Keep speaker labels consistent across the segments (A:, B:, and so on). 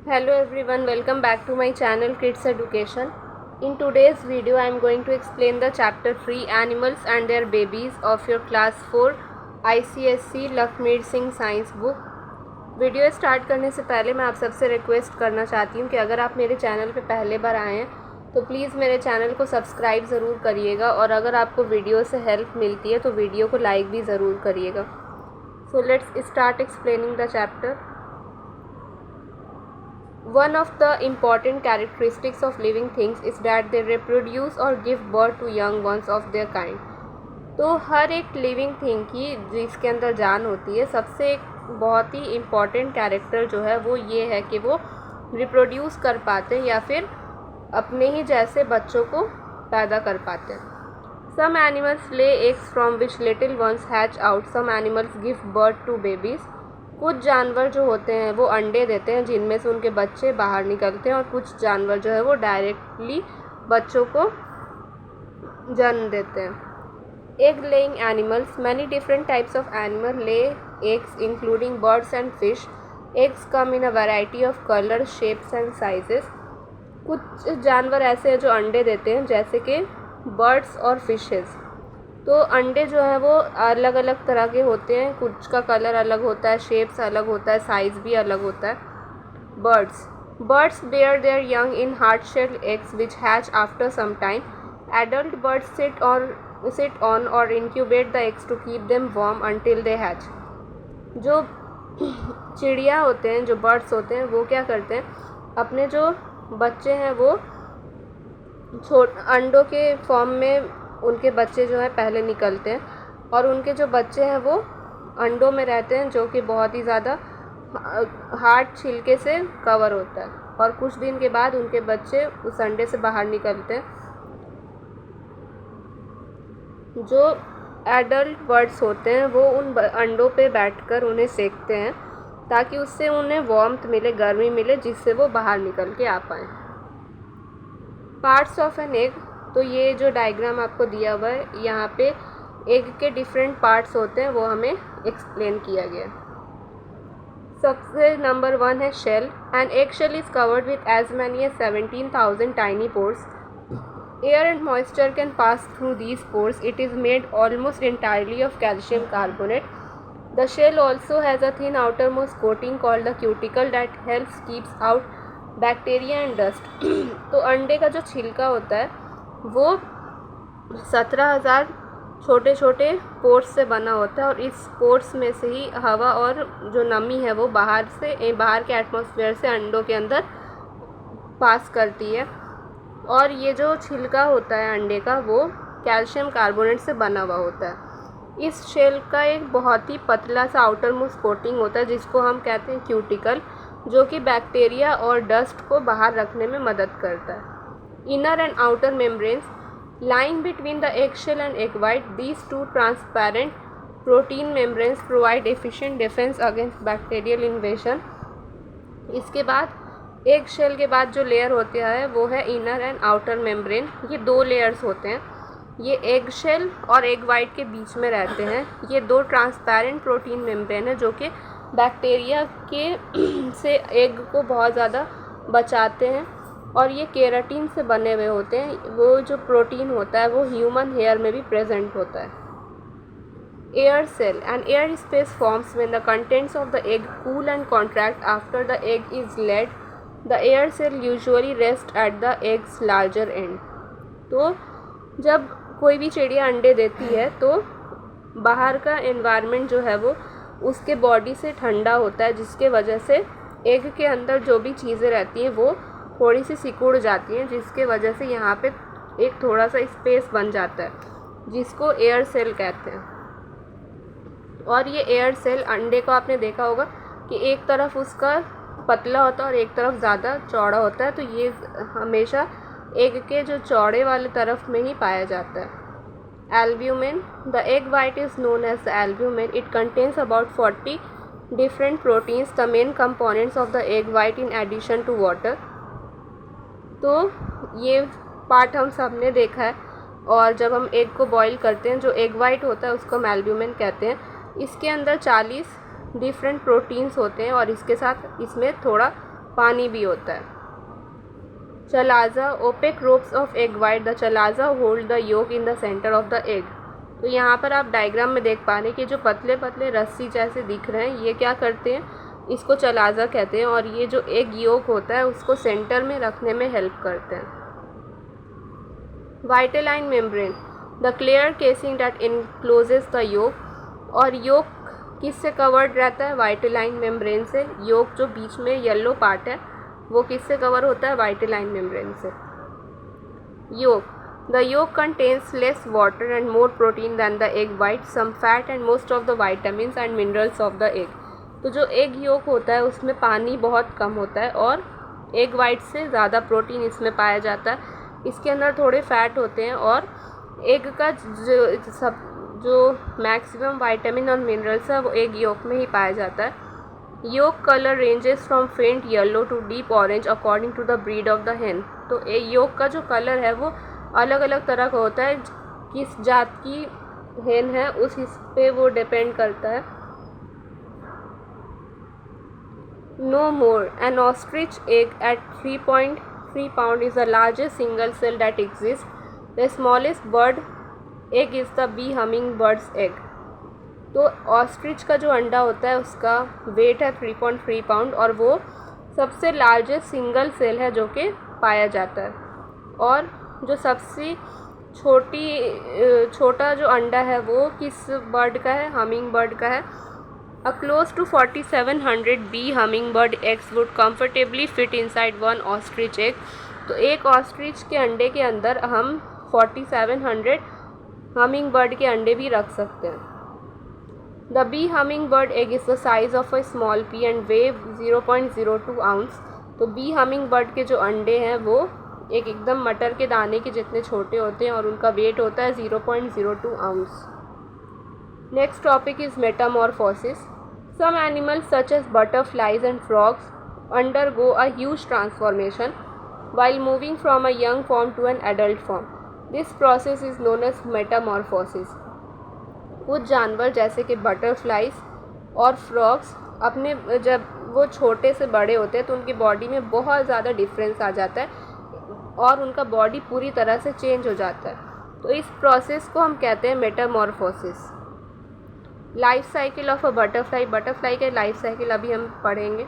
A: Hello everyone, welcome back to my channel Kids Education. In today's video, I am going to explain the chapter 3 Animals and Their Babies of your class 4 ICSC Lakhmir Singh science book. Video start करने से पहले मैं आप सबसे request करना चाहती हूँ कि अगर आप मेरे चैनल पर पहले बार आए हैं तो प्लीज़ मेरे चैनल को सब्सक्राइब ज़रूर करिएगा, और अगर आपको वीडियो से हेल्प मिलती है तो वीडियो को लाइक भी ज़रूर करिएगा। So let's start explaining the chapter. One of the important characteristics of living things is that they reproduce or give birth to young ones of their kind. तो हर एक लिविंग थिंग की जिसके अंदर जान होती है, सबसे एक बहुत ही इम्पॉर्टेंट कैरेक्टर जो है वो ये है कि वो रिप्रोड्यूस कर पाते हैं या फिर अपने ही जैसे बच्चों को पैदा कर पाते हैं। Some animals lay eggs from which little ones hatch out, some animals give birth to babies. कुछ जानवर जो होते हैं वो अंडे देते हैं जिनमें से उनके बच्चे बाहर निकलते हैं, और कुछ जानवर जो है वो डायरेक्टली बच्चों को जन्म देते हैं। Egg laying animals, many different types of animal lay eggs including birds and fish. Eggs come in a variety of colour, shapes and sizes. कुछ जानवर ऐसे हैं जो अंडे देते हैं, जैसे कि बर्ड्स और फिशेस। तो अंडे जो है वो अलग अलग तरह के होते हैं, कुछ का कलर अलग होता है, शेप्स अलग होता है, साइज़ भी अलग होता है। Birds bear their young in hard shell eggs which hatch after some time. Adult birds sit on और incubate the eggs to keep them warm until they hatch. जो चिड़िया होते हैं, जो बर्ड्स होते हैं, वो क्या करते हैं, अपने जो बच्चे हैं वो अंडों के फॉर्म में उनके बच्चे जो है पहले निकलते हैं, और उनके जो बच्चे हैं वो अंडों में रहते हैं, जो कि बहुत ही ज़्यादा हार्ड छिलके से कवर होता है, और कुछ दिन के बाद उनके बच्चे उस अंडे से बाहर निकलते हैं। जो एडल्ट बर्ड्स होते हैं वो उन अंडों पे बैठकर उन्हें सेकते हैं ताकि उससे उन्हें वार्मथ मिले, गर्मी मिले, जिससे वो बाहर निकल के आ पाएँ। पार्ट्स ऑफ एन एग, तो ये जो डायग्राम आपको दिया हुआ है, यहाँ पे एग के डिफरेंट पार्ट्स होते हैं, वो हमें एक्सप्लेन किया गया। सबसे नंबर 1 है shell. An egg shell is covered with as many as 17,000 tiny pores. Air and moisture can pass through these pores. It is made almost entirely of calcium carbonate. The shell also has a thin outermost coating called the cuticle that helps keeps out bacteria and dust. तो अंडे का जो छिलका होता है वो 17,000 छोटे छोटे पोर्स से बना होता है, और इस पोर्स में से ही हवा और जो नमी है वो बाहर के एटमॉस्फेयर से अंडों के अंदर पास करती है। और ये जो छिलका होता है अंडे का वो कैल्शियम कार्बोनेट से बना हुआ होता है। इस शेल का एक बहुत ही पतला सा आउटर मोस्ट कोटिंग होता है जिसको हम कहते हैं क्यूटिकल, जो कि बैक्टीरिया और डस्ट को बाहर रखने में मदद करता है। Inner and outer membranes lying between the eggshell and egg white, these two transparent protein membranes provide efficient defense against bacterial invasion. इसके बाद एग शेल के बाद जो लेयर होता है वो है इनर एंड आउटर मेम्ब्रेन। ये 2 लेयर्स होते हैं, ये एग शेल और एग वाइट के बीच में रहते हैं। ये 2 ट्रांसपेरेंट प्रोटीन मेम्ब्रेन है जो कि बैक्टीरिया के से एग को बहुत ज़्यादा बचाते हैं, और ये केराटिन से बने हुए होते हैं। वो जो प्रोटीन होता है वो ह्यूमन हेयर में भी प्रेजेंट होता है। Air cell, and air space forms when the contents of the egg cool and contract after the egg is laid. The air cell usually rest at the egg's larger end. तो जब कोई भी चिड़िया अंडे देती है तो बाहर का एनवायरनमेंट जो है वो उसके बॉडी से ठंडा होता है, जिसके वजह से एग के अंदर जो भी चीज़ें रहती हैं वो थोड़ी सी सिकुड़ जाती हैं, जिसके वजह से यहाँ पे एक थोड़ा सा स्पेस बन जाता है जिसको एयर सेल कहते हैं। और ये एयर सेल अंडे को आपने देखा होगा कि एक तरफ उसका पतला होता है और एक तरफ ज़्यादा चौड़ा होता है, तो ये हमेशा एग के जो चौड़े वाले तरफ में ही पाया जाता है। Albumen, the egg white is known as the albumen. It contains about 40 different proteins, the main components of the egg white in addition to water. तो ये पार्ट हम सब ने देखा है, और जब हम एग को बॉईल करते हैं जो एग वाइट होता है उसको हम एल्ब्यूमिन कहते हैं। इसके अंदर 40 डिफरेंट प्रोटीन्स होते हैं, और इसके साथ इसमें थोड़ा पानी भी होता है। Chalaza, opaque ropes of egg white, the chalaza hold the yolk in the centre of the egg. तो यहाँ पर आप डायग्राम में देख पा रहे हैं कि जो पतले पतले रस्सी जैसे दिख रहे हैं, ये क्या करते हैं, इसको चलाजा कहते हैं, और ये जो एग योक होता है उसको सेंटर में रखने में हेल्प करते हैं। Vitelline membrane, the clear casing that encloses the yolk. और योक किससे कवर्ड रहता है? वाइटेलाइन मेम्ब्रेन से। योक जो बीच में येलो पार्ट है वो किससे कवर होता है? वाइटेलाइन मेम्ब्रेन से। Yolk, the yolk contains less water and more protein than the egg white, some fat and most of the vitamins and minerals of the egg. तो जो एग योक होता है उसमें पानी बहुत कम होता है और एग वाइट से ज़्यादा प्रोटीन इसमें पाया जाता है। इसके अंदर थोड़े फैट होते हैं और एग का जो मैक्सिमम विटामिन और मिनरल्स है वो एग योक में ही पाया जाता है। Yolk colour ranges from faint yellow to deep orange according to the breed of the hen। तो योक का जो कलर है वो अलग अलग तरह का होता है, किस जात की hen है उस पे वो डिपेंड करता है। No more, an ostrich egg at 3.3 pound is the largest single cell that exists. The smallest bird egg is the bee hummingbird's egg. तो ऑस्ट्रिच का जो अंडा होता है उसका वेट है 3.3 pound और वो सबसे लार्जेस्ट सिंगल सेल है जो कि पाया जाता है। और जो सबसे छोटा जो अंडा है वो किस बर्ड का है? हमिंग बर्ड का है। A close to 4700 bee hummingbird eggs would comfortably fit inside one ostrich egg. तो एक ऑस्ट्रिच के अंडे के अंदर हम 4700 hummingbird के अंडे भी रख सकते हैं। The bee hummingbird egg is the size of a small pea and weigh 0.02 ounce. तो bee hummingbird के जो अंडे हैं वो एकदम मटर के दाने के जितने छोटे होते हैं और उनका वेट होता है 0.02 ounce. Next topic is metamorphosis. Some animals such as butterflies and frogs undergo a huge transformation while moving from a young form to an adult form. This process is known as metamorphosis. कुछ जानवर जैसे कि butterflies और frogs अपने जब वो छोटे से बड़े होते हैं तो उनकी बॉडी में बहुत ज़्यादा डिफरेंस आ जाता है और उनका बॉडी पूरी तरह से चेंज हो जाता है। तो इस प्रोसेस को हम कहते हैं metamorphosis. Life cycle of a butterfly, butterfly के लाइफ साइकिल अभी हम पढ़ेंगे।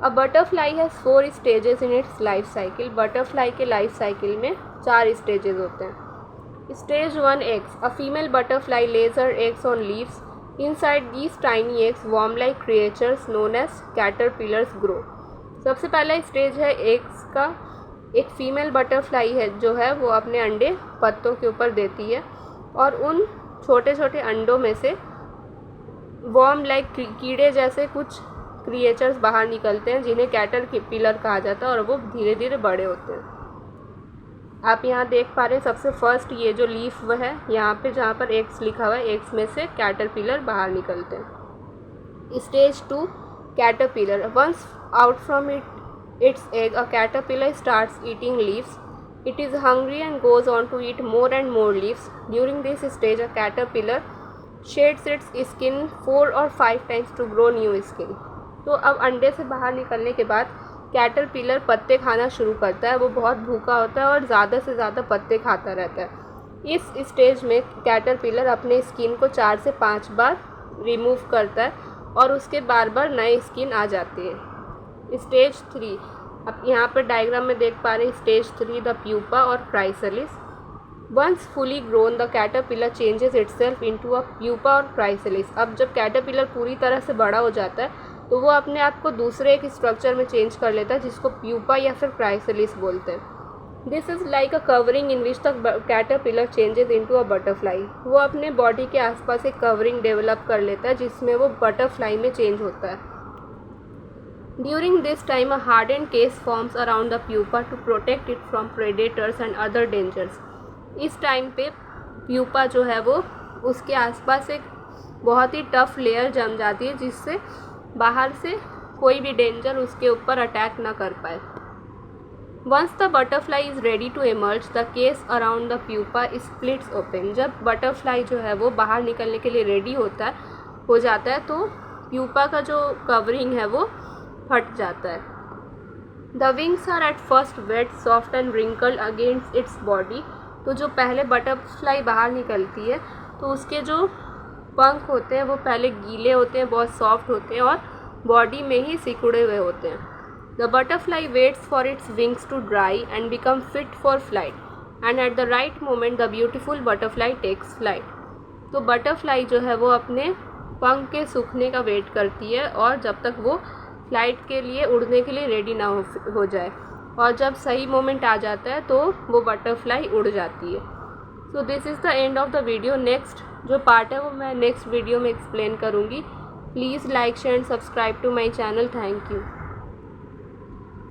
A: A butterfly has 4 stages in its life cycle. Butterfly के लाइफ साइकिल में 4 स्टेजेस होते हैं। Stage 1 eggs, a female butterfly lays her eggs on leaves. Inside these tiny eggs worm like creatures known as caterpillars grow. सबसे पहला stage है eggs का। एक female butterfly है जो है वो अपने अंडे पत्तों के ऊपर देती है और उन छोटे छोटे अंडों में से वर्म लाइक कीड़े जैसे कुछ क्रिएचर्स बाहर निकलते हैं जिन्हें कैटरपिलर कहा जाता है और वो धीरे धीरे बड़े होते हैं। आप यहाँ देख पा रहे हैं सबसे फर्स्ट ये जो लीफ वो है यहाँ पे जहाँ पर एग्स लिखा हुआ है, एग्स में से कैटरपिलर बाहर निकलते हैं। Stage 2 caterpillar, once out from its egg, a caterpillar starts eating leaves. It is hungry and goes on to eat more and more leaves. During this stage, a caterpillar sheds its skin 4 or 5 times to grow new skin. तो अब अंडे से बाहर निकलने के बाद caterpillar पत्ते खाना शुरू करता है। वो बहुत भूखा होता है और ज़्यादा से ज़्यादा पत्ते खाता रहता है। इस स्टेज में कैटरपिलर अपने स्किन को 4 से 5 बार रिमूव करता है और उसके बार बार नए स्किन आ जाते हैं। स्टेज 3, अब यहाँ पर डायग्राम में देख पा रहे हैं stage 3 the pupa or chrysalis. Once fully grown the caterpillar changes itself into a pupa or chrysalis. अब जब कैटरपिलर पूरी तरह से बड़ा हो जाता है तो वो अपने आप को दूसरे एक स्ट्रक्चर में चेंज कर लेता है जिसको प्यूपा या फिर क्राइसलिस बोलते हैं। This is like a covering in which the caterpillar changes into a butterfly. वो अपने बॉडी के आसपास एक कवरिंग डेवलप कर लेता है जिसमें वो बटरफ्लाई में चेंज होता है। During this time, a hardened case forms around the pupa to protect it from predators and other dangers. इस टाइम पे प्यूपा जो है वो उसके आसपास एक बहुत ही टफ लेयर जम जाती है जिससे बाहर से कोई भी डेंजर उसके ऊपर अटैक ना कर पाए। Once the butterfly is ready to emerge, the case around the pupa splits open. जब बटरफ्लाई जो है वो बाहर निकलने के लिए रेडी हो जाता है तो प्यूपा का जो कवरिंग है वो फट जाता है। The wings are at first wet, soft and wrinkled against its body. तो जो पहले बटरफ्लाई बाहर निकलती है तो उसके जो पंख होते हैं वो पहले गीले होते हैं, बहुत सॉफ्ट होते हैं और बॉडी में ही सिकुड़े हुए होते हैं। The butterfly waits for its wings to dry and become fit for flight, and at the right moment the beautiful butterfly takes flight. तो बटरफ्लाई जो है वो अपने पंख के सूखने का वेट करती है और जब तक वो फ्लाइट के लिए उड़ने के लिए रेडी ना हो जाए, और जब सही मोमेंट आ जाता है तो वो बटरफ्लाई उड़ जाती है। So this is the end of the video. Next जो पार्ट है वो मैं नेक्स्ट वीडियो में एक्सप्लेन करूँगी। Please like share and subscribe to my channel. Thank you.